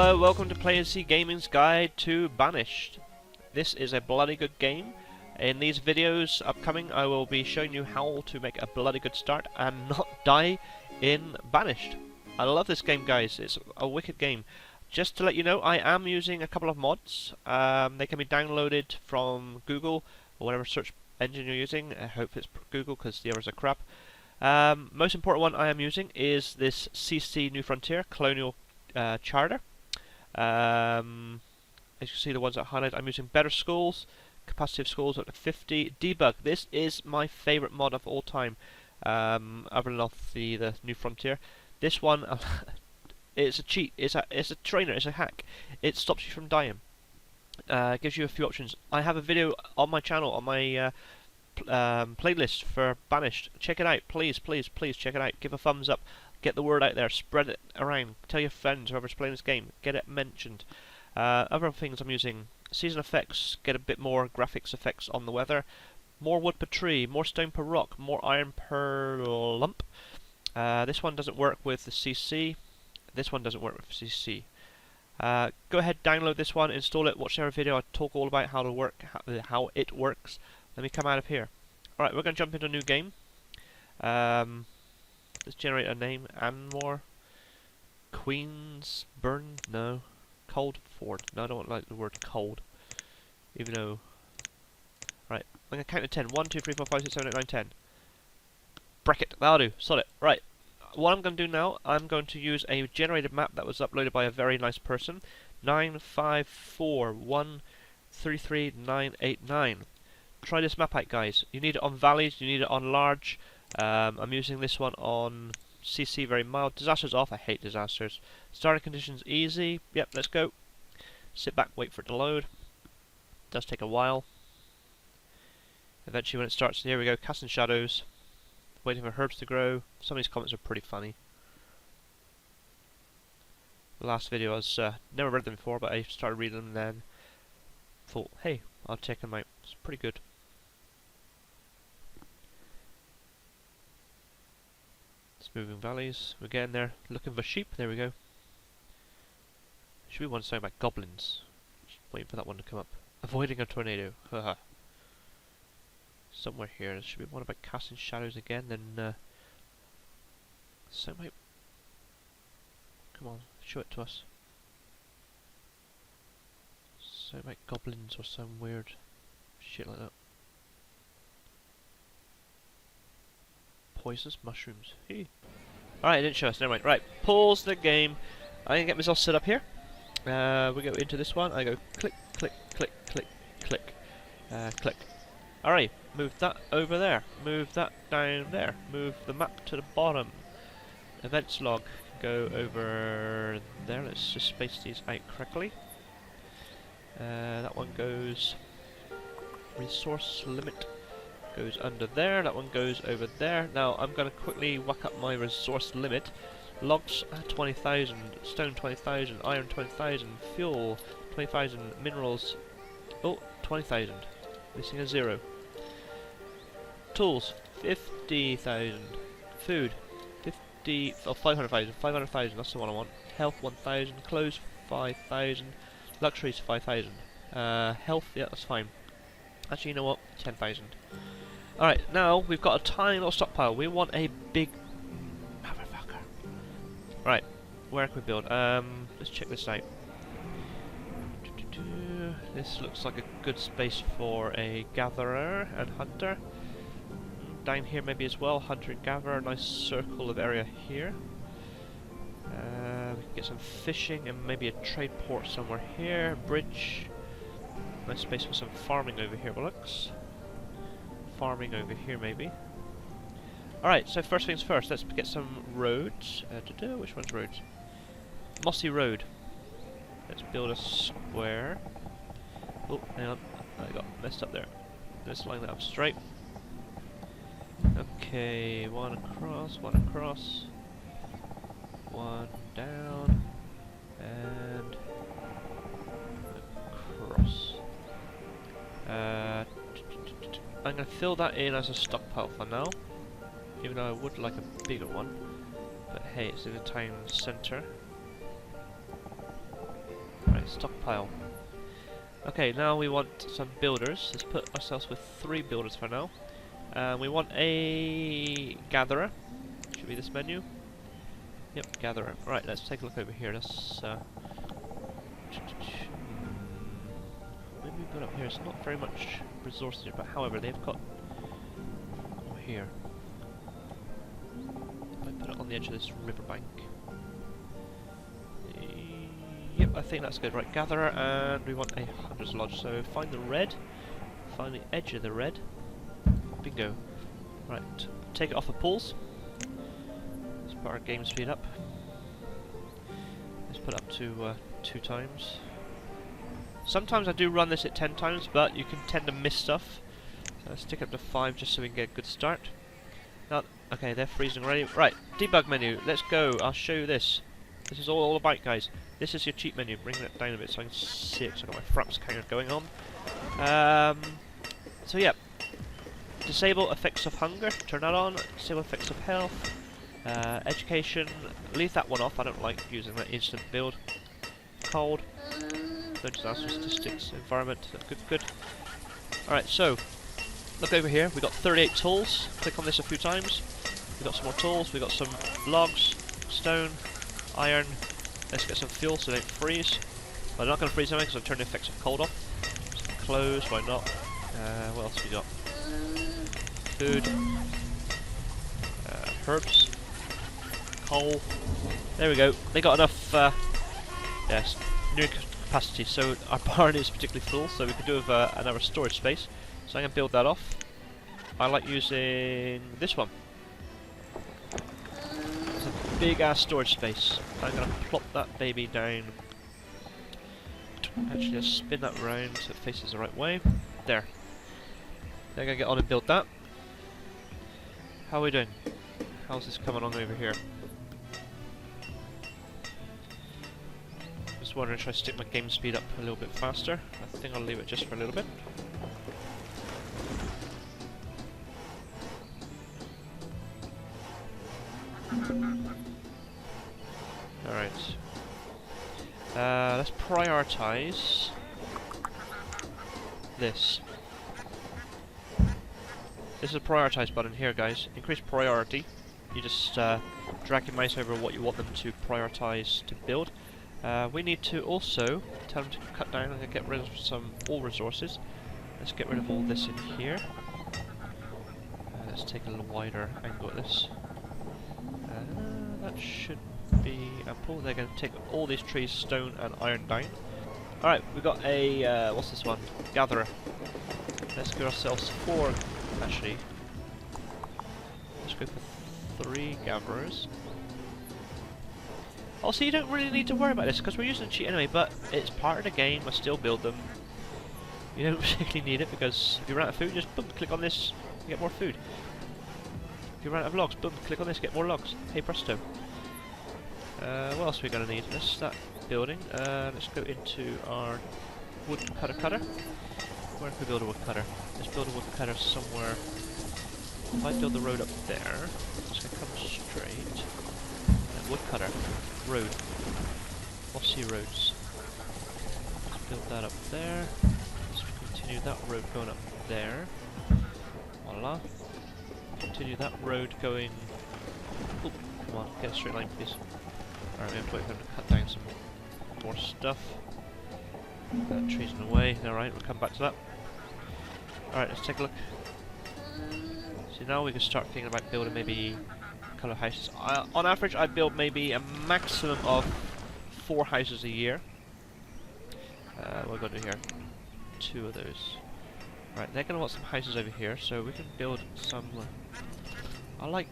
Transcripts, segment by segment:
Hello, welcome to Play.n.Se.Gaming's guide to Banished. This is a bloody good game. In these videos upcoming I will be showing you how to make a bloody good start and not die in Banished. I love this game, guys. It's a wicked game. Just to let you know, I am using a couple of mods. They can be downloaded from Google or whatever search engine you're using. I hope it's Google because the others are crap. Most important one I am using is this CC New Frontier Colonial Charter. As you can see, the ones that I highlight, I'm using better schools, capacity of schools up to 50. Debug. This is my favourite mod of all time, other than off the New Frontier. This one, it's a cheat. It's a trainer. It's a hack. It stops you from dying. Gives you a few options. I have a video on my channel on my playlist for Banished. Check it out, please, please, please check it out. Give a thumbs up. Get the word out there. Spread it around. Tell your friends, whoever's playing this game. Get it mentioned. Other things I'm using: season effects. Get a bit more graphics effects on the weather. More wood per tree. More stone per rock. More iron per lump. This one doesn't work with the CC. This one doesn't work with CC. Go ahead, download this one, install it, watch the other video. I talk all about how it works. Let me come out of here. Alright, we're going to jump into a new game. Let's generate a name. Anmore. Queensburn? No. Coldford. No, I don't like the word cold. Even though... Right, I'm going to count to 10. 1, 2, 3, 4, 5, 6, 7, 8, 9, 10. Bracket. That'll do. Solid. Right. What I'm going to do now, I'm going to use a generated map that was uploaded by a very nice person. 954133989. Try this map out, guys. You need it on valleys, you need it on large. I'm using this one on CC, very mild. Disasters off. I hate disasters. Starting conditions easy. Yep, let's go. Sit back, wait for it to load. Does take a while. Eventually when it starts, here we go, casting shadows. Waiting for herbs to grow. Some of these comments are pretty funny. The last video I was never read them before, but I started reading them and then thought, hey, I'll check them out. It's pretty good. It's moving valleys. We're getting there. Looking for sheep. There we go. Should be one saying about goblins. Just waiting for that one to come up. Avoiding a tornado. Haha. Somewhere here. There should be one about casting shadows again. Then something. Come on, show it to us. Something about goblins or some weird shit like that. Poisonous mushrooms. Hey. Alright, it didn't show us. Never mind. Right, pause the game. I'm gonna get myself set up here. We go into this one. I go click, click, click, click, click, click. Alright, move that over there. Move that down there. Move the map to the bottom. Events log. Go over there. Let's just space these out correctly. That one goes. Resource limit goes under there. That one goes over there. Now I'm going to quickly whack up my resource limit. Logs 20,000, stone 20,000, iron 20,000, fuel 20,000, minerals 20,000. Missing a 0. Tools 50,000. Food 500,000. 500,000. That's the one I want. Health 1,000. Clothes 5,000. Luxuries 5,000. Health, yeah, that's fine. Actually, you know what? 10,000. Alright, now we've got a tiny little stockpile. We want a big motherfucker. Right, where can we build? Let's check this out. This looks like a good space for a gatherer and hunter. Down here maybe as well, hunter and gatherer, nice circle of area here. We can get some fishing and maybe a trade port somewhere here, bridge. Nice space for some farming over here, looks. Farming over here maybe. Alright, so first things first, let's get some roads. Which one's roads? Mossy Road. Let's build a square. Oh, hang on, I got messed up there. Let's line that up straight. Okay, one across, one down, and across. I'm going to fill that in as a stockpile for now, even though I would like a bigger one. But hey, it's in the town centre. stockpile. Okay, now we want some builders. Let's put ourselves with 3 builders for now. We want a gatherer. Should be this menu. Yep, gatherer. Right, let's take a look over here. Let's maybe put up here. It's not very much resources here, but however, they've got over here. I put it on the edge of this riverbank. Yep, I think that's good. Right, gatherer, and we want a hunter's lodge. So find the red, find the edge of the red. Bingo. Right, take it off the pulls. Let's put our game speed up. Let's put it up to 2 times. Sometimes I do run this at 10 times, but you can tend to miss stuff. So let's stick it up to 5 just so we can get a good start. Now, okay, they're freezing already. Right, debug menu. Let's go. I'll show you this. This is all about, guys. This is your cheat menu. Bring that down a bit so I can see it. So I've got my fraps counter going on. So yeah, disable effects of hunger. Turn that on. Disable effects of health. Education. Leave that one off. I don't like using that instant build. Cold. No disaster statistics. Environment. Good. Alright, so look over here. We've got 38 tools. Click on this a few times. We've got some more tools. We've got some logs, stone, iron. Let's get some fuel so they don't freeze. Well, they're not going to freeze anyway because I've turned the effects of cold off. Some clothes, why not? What else we got? Food. Herbs. Coal. There we go. They got enough yes, new capacity, so our barn is particularly full, so we could do with another storage space. So I'm going to build that off. I like using this one. It's a big ass storage space. I'm going to plop that baby down. Actually, let's spin that round so it faces the right way. There. Then I'm going to get on and build that. How are we doing? How's this coming along over here? Just wondering, should I stick my game speed up a little bit faster? I think I'll leave it just for a little bit. Alright. Let's prioritize this. This is a prioritize button here, guys. Increase priority. You just drag your mouse over what you want them to prioritize to build. We need to also tell them to cut down and get rid of some all resources. Let's get rid of all this in here. Let's take a little wider angle at this. That should be ample. They're going to take all these trees, stone and iron down. Alright, we've got a, what's this one? Gatherer. Let's give ourselves 4, actually. Let's go for 3 gatherers. Also, you don't really need to worry about this because we're using a cheat anyway, but it's part of the game. I still build them. You don't particularly need it because if you run out of food, just boom, click on this, you get more food. If you run out of logs, boom, click on this, get more logs. Hey presto. What else are we going to need? Let's start building. Let's go into our wood cutter. Where can we build a wood cutter? Let's build a wood cutter somewhere. If I build the road up there, it's going to come straight. Wood cutter. Road. Mossy roads. Let's build that up there. Let's continue that road going up there. Voila. Continue that road going... Oop, come on, get a straight line please. Alright, we have to wait for them to cut down some more stuff. That tree's in the way. Alright, we'll come back to that. Alright, let's take a look. So now we can start thinking about building maybe colour houses. On average, I build maybe a maximum of 4 houses a year. What are we going to do here? 2 of those. Right, they're going to want some houses over here, so we can build some. I like.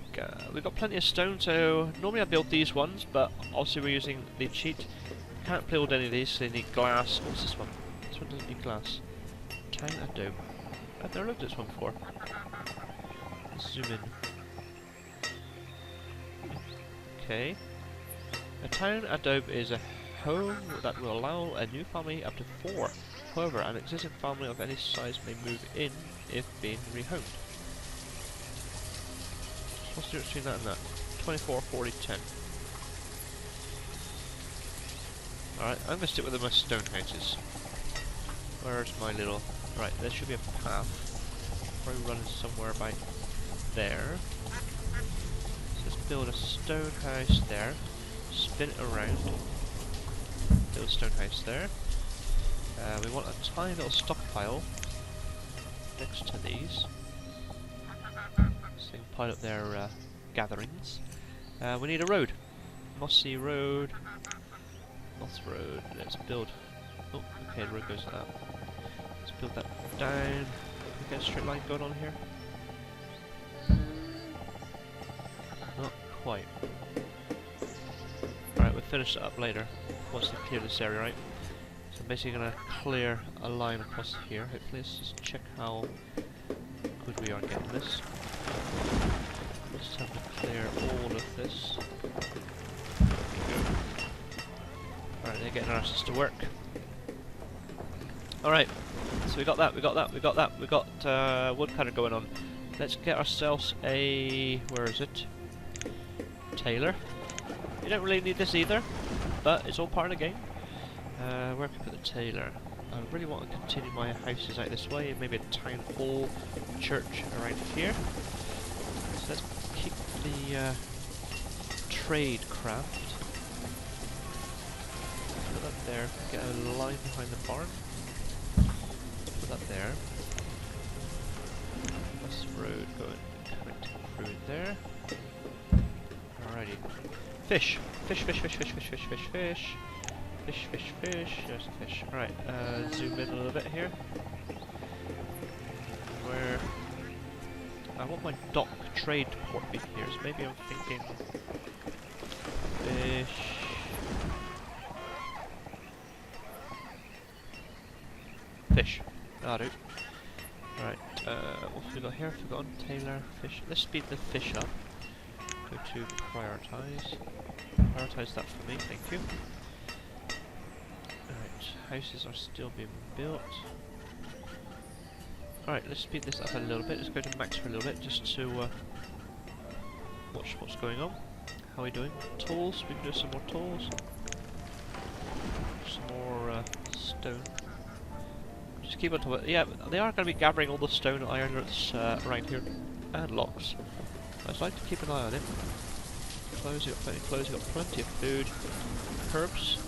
We've got plenty of stone, so normally I build these ones, but also we're using the cheat. Can't build any of these, so they need glass. What's this one? This one doesn't need glass. Town adobe. I've never looked at this one before. Let's zoom in. Okay. A town adobe is a home that will allow a new family up to 4. However, an existing family of any size may move in if being rehomed. What's the difference between that and that? 24, 40, 10. Alright, I'm gonna stick with my stone houses. Where's my little... Right, there should be a path. Probably running somewhere about there. So let's build a stone house there. Spin it around. Build a stone house there. We want a tiny little stockpile next to these. So they can pile up their gatherings. We need a road. Mossy Road. Moss Road. Let's build... Oh, okay, the road goes like that. Let's build that down. We get a straight line going on here. Not quite. Alright, we'll finish it up later once we clear this area, right? So I'm basically going to clear a line across here. Hopefully, let's just check how good we are getting this. Let's have to clear all of this. Alright, they're getting our asses to work. Alright, so we got that, we got woodcutter going on. Let's get ourselves a... where is it? Tailor. You don't really need this either, but it's all part of the game. Where can we put the tailor? I really want to continue my houses out this way, maybe a town hall, church around here. So let's keep the trade craft. Put that there, get a line behind the barn. Put that there. This road going connecting through there. Alrighty. Fish! Fish, fish, fish, fish, fish, fish, fish, fish. Fish, fish, fish. There's a fish. Alright, zoom in a little bit here. Where... I want my dock trade port being here, so maybe I'm thinking... Fish... Fish. That'll do. Alright, what have we got here? Forgotten. Tailor, fish. Let's speed the fish up. Go to prioritize. Prioritize that for me, thank you. Alright, houses are still being built. Alright, let's speed this up a little bit. Let's go to max for a little bit just to watch what's going on. How are we doing? Tools, we can do some more tools. Some more stone. Just keep on top of it. Yeah, they are going to be gathering all the stone and iron that's around here. And logs. I'd like to keep an eye on it. Clothes, you got plenty of clothes, you got plenty of food. Herbs.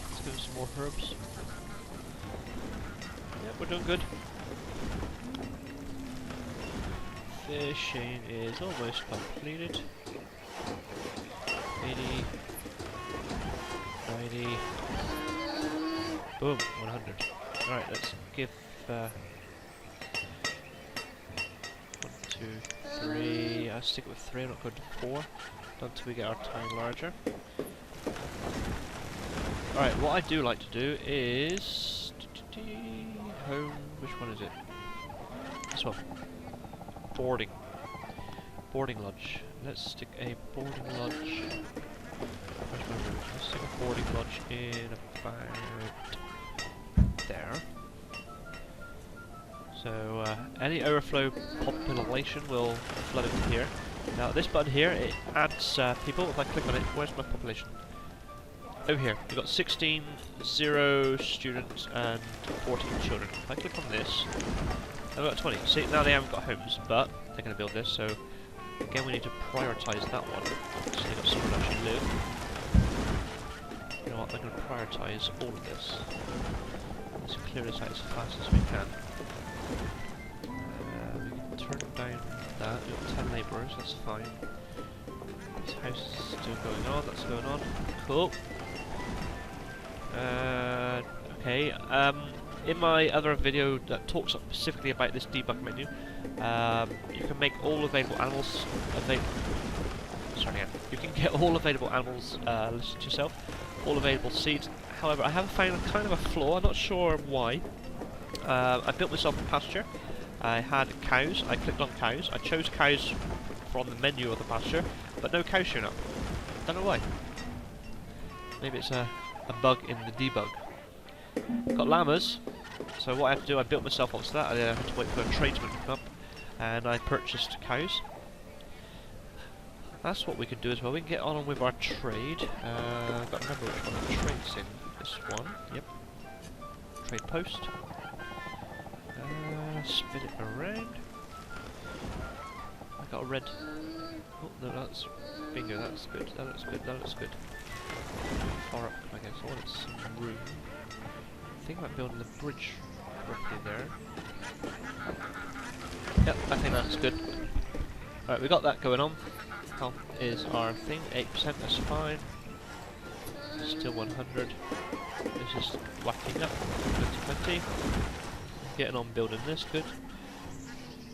Let's give them some more herbs. Yep, we're doing good. Fishing is almost completed. 80. 90. Boom, 100. Alright, let's give 1, 2, 3. I'll stick with 3, I'm not going to 4. Not until we get our town larger. Alright, what I do like to do is... home... which one is it? This one. Boarding. Boarding lodge. Let's stick a boarding lodge... where's my room? Let's stick a boarding lodge in about... there. So, any overflow population will flood into here. Now, this button here, it adds people. If I click on it, where's my population? Over here. We've got 16, 0 students, and 14 children. If I click on this, I've got 20. See, now they haven't got homes, but they're going to build this, so again, we need to prioritise that one. So they've got somewhere to actually live. You know what, they're going to prioritise all of this. Let's clear this out as fast as we can. We can turn down that. We've got 10 labourers, that's fine. This house is still going on, that's going on. Cool. Okay, in my other video that talks specifically about this debug menu, you can make all available animals you can get all available animals listed to yourself, all available seeds. However, I have found kind of a flaw, I'm not sure why. I built myself a pasture. I had cows, I clicked on cows, I chose cows from the menu of the pasture, but no cows showing up. Don't know why. Maybe it's a bug in the debug. Got llamas, so what I have to do, I built myself onto that. I had to wait for a tradesman to come up, and I purchased cows. That's what we could do as well. We can get on with our trade. I've got to remember which one the trade's in. This one. Yep. Trade post. Spin it around. I got a red. Oh no, that's bingo. That's good. That looks good. That looks good. Far up, I guess. I wanted some room. Think about building the bridge roughly there. Yep, I think that's good. Alright, we got that going on. Health is our thing. 8%. That's fine. Still 100. This is whacking up. 2020. Getting on building this, good.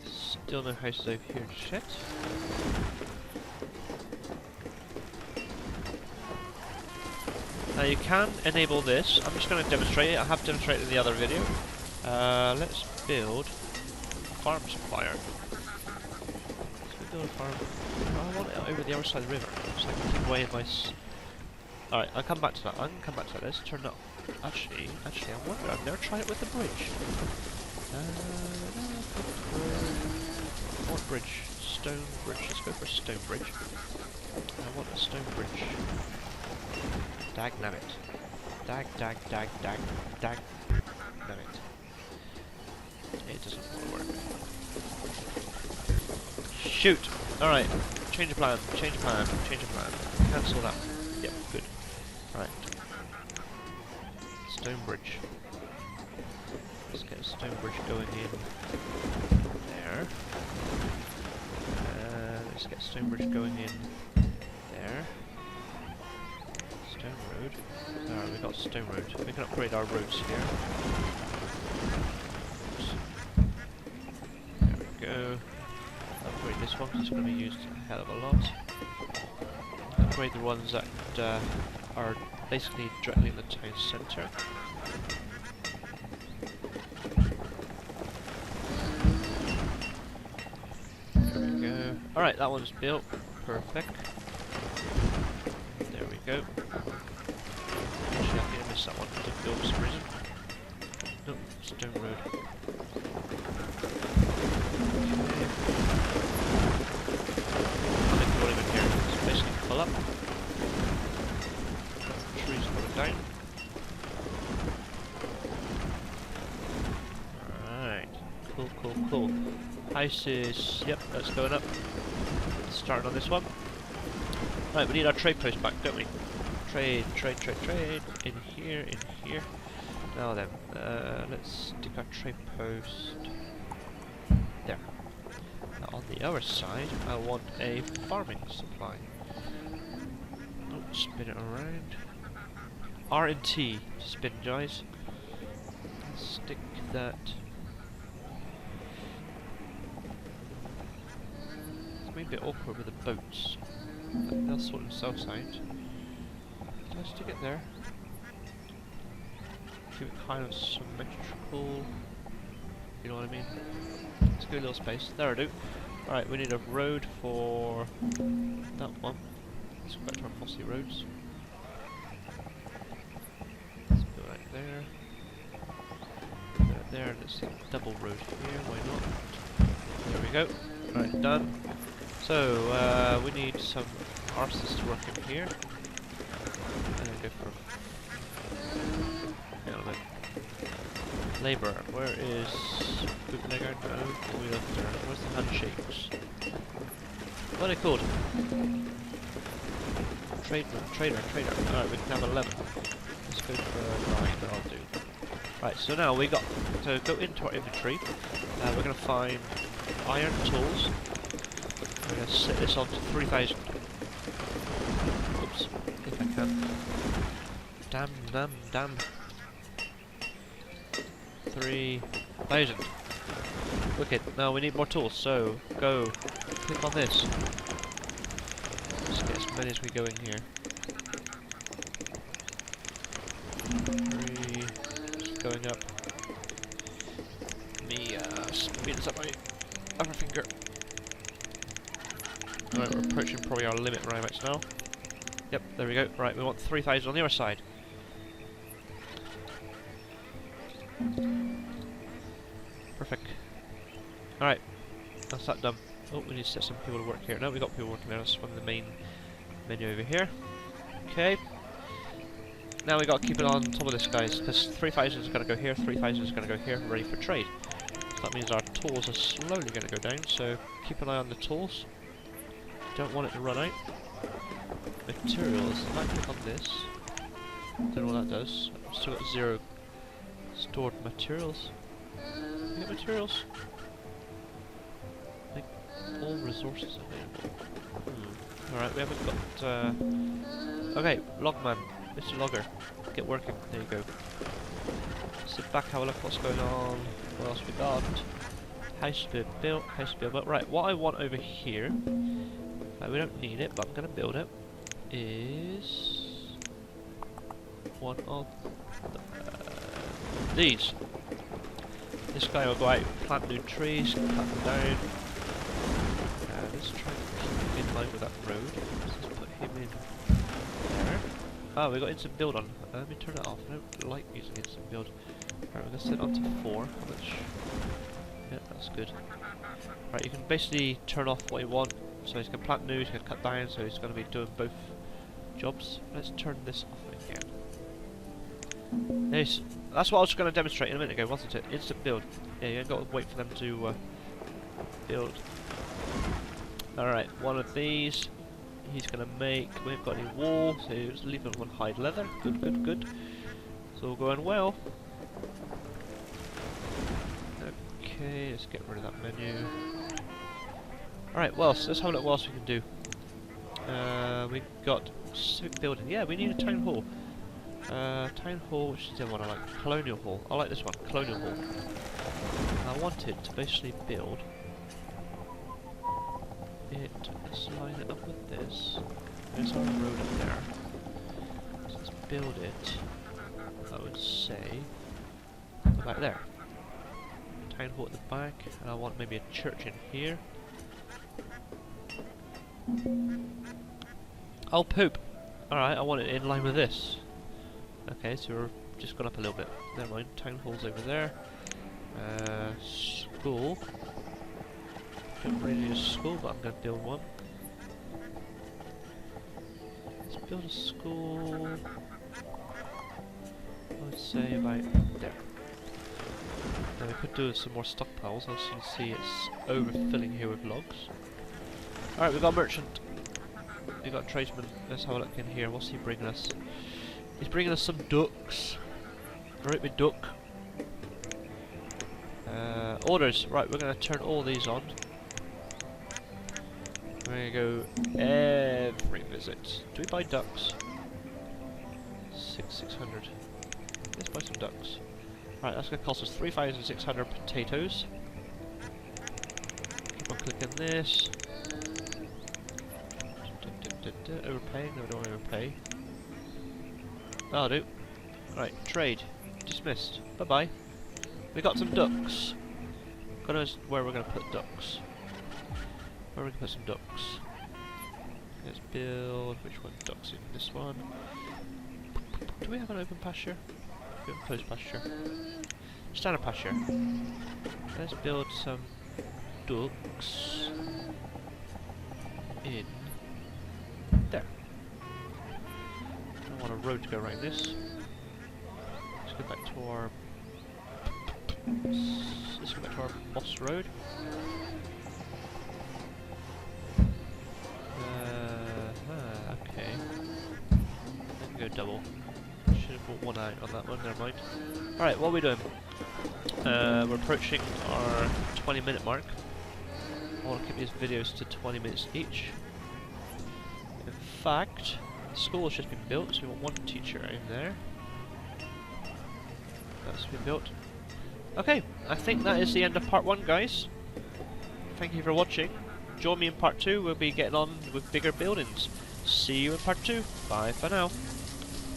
Still no houses over here yet. Now you can enable this. I'm just going to demonstrate it. I have demonstrated in the other video. Let's build a farm supplier. Let's build a farm. Oh, I want it over the other side of the river, so I can keep away my. Alright, I'll come back to that. I can come back to that. Let's turn it up. Actually, I wonder. I've never tried it with the bridge. What bridge? Stone bridge. Let's go for a stone bridge. I want a stone bridge. Dag nabbit. Dag. Nabbit. It doesn't want to work. Shoot! Alright. Change of plan. Cancel that. Yep, good. Right. Stone bridge. Let's get a stone bridge going in there. Let's get a stone bridge going in there. Stone road. Alright, we got stone road. We can upgrade our roads here. There we go. Upgrade this one because it's going to be used a hell of a lot. Upgrade the ones that are basically directly in the town centre. There we go. Alright, that one's built. Perfect. There we go. Actually, I think I missed that one. I didn't build for some reason. Nope, stone road. I think we'll even here. It's basically full up. Trees going down. Alright. Cool. Houses. Yep, that's going up. Starting on this one. Right, we need our trade post back, don't we? Trade. In here. Now then, let's stick our trade post there. Now on the other side, I want a farming supply. Oh, spin it around. R and T to spin, guys. Let's stick that. It's maybe a bit awkward with the boats. They'll sort themselves out. Can I stick it there? Keep it kind of symmetrical. You know what I mean? Let's go a little space. There I do. Alright, we need a road for that one. Let's go back to our mossy roads. Let's go right there. There, let's double road here, why not? There we go. Right, done. So, we need some artists to work in here. And then go for... hang on a minute. Labour, where is... bootlegger? No, where's the handshakes? What are they called? Trader. Alright, we can have 11. Let's go for 9, that'll do. Right, so now we got to go into our inventory. We're going to find iron tools. We're going to set this on to 3,000. Oops, if I can. Damn. 3,000. Wicked. Now we need more tools, so go. Click on this. Let's get as many as we go in here. 3. Just going up. Let me speed this up my other finger. Alright, we're approaching probably our limit right about now. Yep, there we go. Right, we want 3,000 on the other side. Perfect. Alright, that's that done. Oh, we need to set some people to work here. No, we got people working there. Let's swing the main menu over here. Okay. Now we got to keep it on top of this, guys, because 3,000 is going to go here, 3,000 is going to go here, ready for trade. So that means our tools are slowly going to go down, so keep an eye on the tools. Don't want it to run out. Materials. If I click on this, don't know what that does. I've still got 0 stored materials. You get materials? I think all resources available. Alright, we haven't got... Okay, Logman. Mr. Logger. Get working. There you go. Sit back, have a look what's going on. What else we got? House to be built, house to be built. Right, what I want over here, we don't need it, but I'm going to build it, is one of these. This guy will go out, plant new trees, cut them down. Let's try to keep in line with that road. Let's put him in there. Oh, we got instant build on. Let me turn it off. I don't like using instant build. Right, we're going to set it on to 4. How much? Yeah, that's good. Right, you can basically turn off what you want. So he's going to plant new, he's going to cut down, so he's going to be doing both jobs. Let's turn this off again. Nice. That's what I was going to demonstrate in a minute ago, wasn't it? Instant build. Yeah, you ain't got to wait for them to build. Alright, one of these. He's going to make... We haven't got any wool, so just leave it on hide leather. Good, good, good. It's all going well. Okay, let's get rid of that menu. Alright, well, so let's have a look what else we can do. We got civic building. Yeah, we need a town hall. Town hall, which is the one I like. Colonial hall. I like this one, colonial hall. I wanted to basically build it. Let's line it up with this. There's our road up there. So let's build it. I would say about there. Town hall at the back, and I want maybe a church in here. Oh, poop! Alright, I want it in line with this. Okay, so we're just gone up a little bit. Never mind, town hall's over there. School. Don't really need a school, but I'm going to build one. Let's build a school. I would say about there. Now we could do some more stockpiles, as you can see it's overfilling here with logs. Alright, we've got a merchant. We've got a tradesman. Let's have a look in here. What's he bringing us? He's bringing us some ducks. Alright, we duck. Orders. Right, we're going to turn all these on. We're going to go every visit. Do we buy ducks? 600. Let's buy some ducks. Right, that's going to cost us 3,600 potatoes. Keep on clicking this. Overpaying? No, we don't want to overpay. That'll do. Right, trade. Dismissed. Bye-bye. We got some ducks. Gotta know where we're going to put ducks. Where are we going to put some ducks? Let's build... Which one? Ducks in this one. Do we have an open pasture? We have a closed pasture. Standard pasture. Let's build some ducks in there. I want a road to go around this. Let's go back to our... Let's go back to our boss road. Okay. Let me go double. Should have brought one out on that one, never mind. Alright, what are we doing? We're approaching our 20-minute mark. I want to keep these videos to 20 minutes each. In fact, the school has just been built, so we want one teacher in there. That's been built. Okay, I think that is the end of part 1, guys. Thank you for watching. Join me in part 2, we'll be getting on with bigger buildings. See you in part 2. Bye for now.